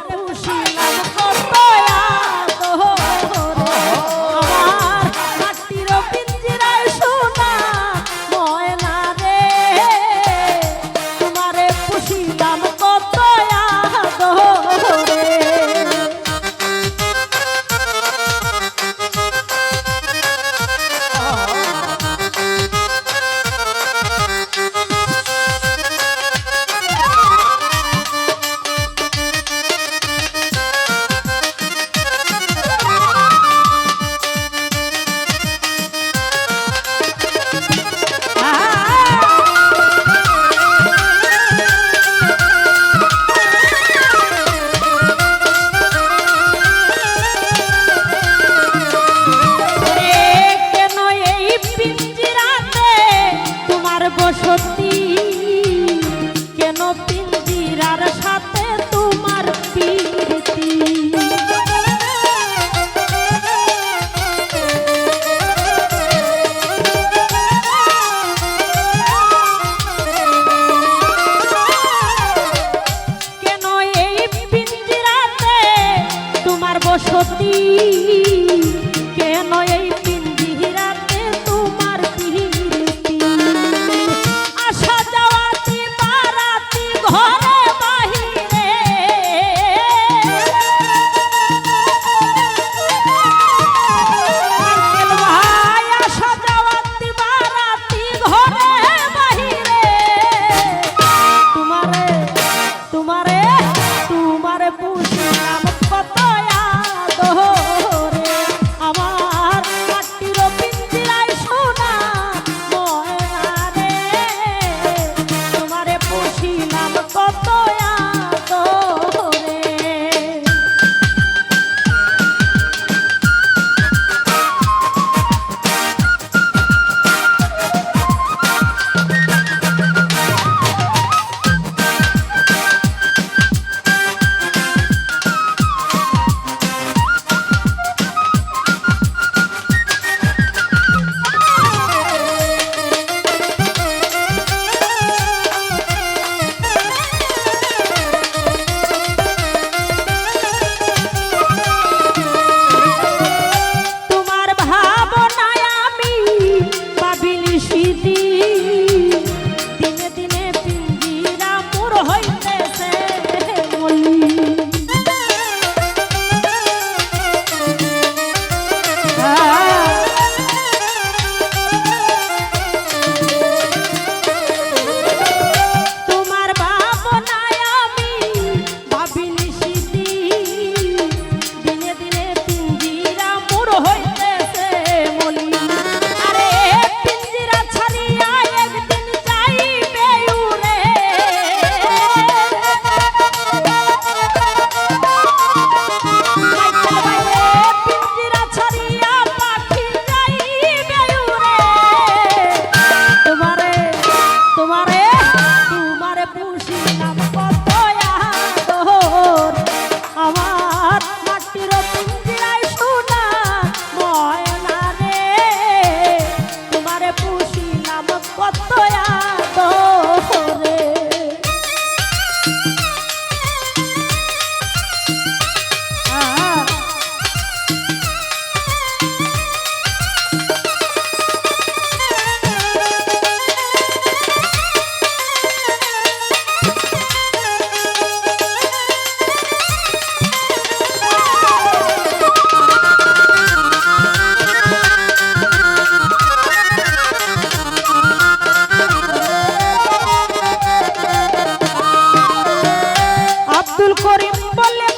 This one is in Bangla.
পুষিলাম কত আদরে আমার মাটির পিঞ্জিরায় সোনা ময়না রে তোমারে পুষিলাম কত আদরে বসতি কেন পিঞ্জিরার সাথে তোমার প্রীতি কেন এই পিঞ্জিরাতে তোমার বসতি কেন এই পিঞ্জিরাতে তোমার প্রীতি আসা যাওয়াতি বারাতি ঘরে বাহিরে ভাই আসা যাওয়াতি বারাতি ঘরে বাহিরে তোমারে পুষিলাম কত আদরে আমার মাটির পিঞ্জিরায় সোনা ময়না রে তোমারে পুষিলাম কত আদরে দিনে দিনে পিঞ্জিরা মোর হইতেছে মলি তোমার ভাবনায় আমি ভাবিনি সিদ্ধি দিনে দিনে পিঞ্জিরা মোর হইতেছে মলি তোমারে পুষিলাম কত আদর আমার মাটির পিঞ্জিরায় সোনা ময়না রে তোমারে পুষিলাম কত আদরে আব্দুল করিম বলে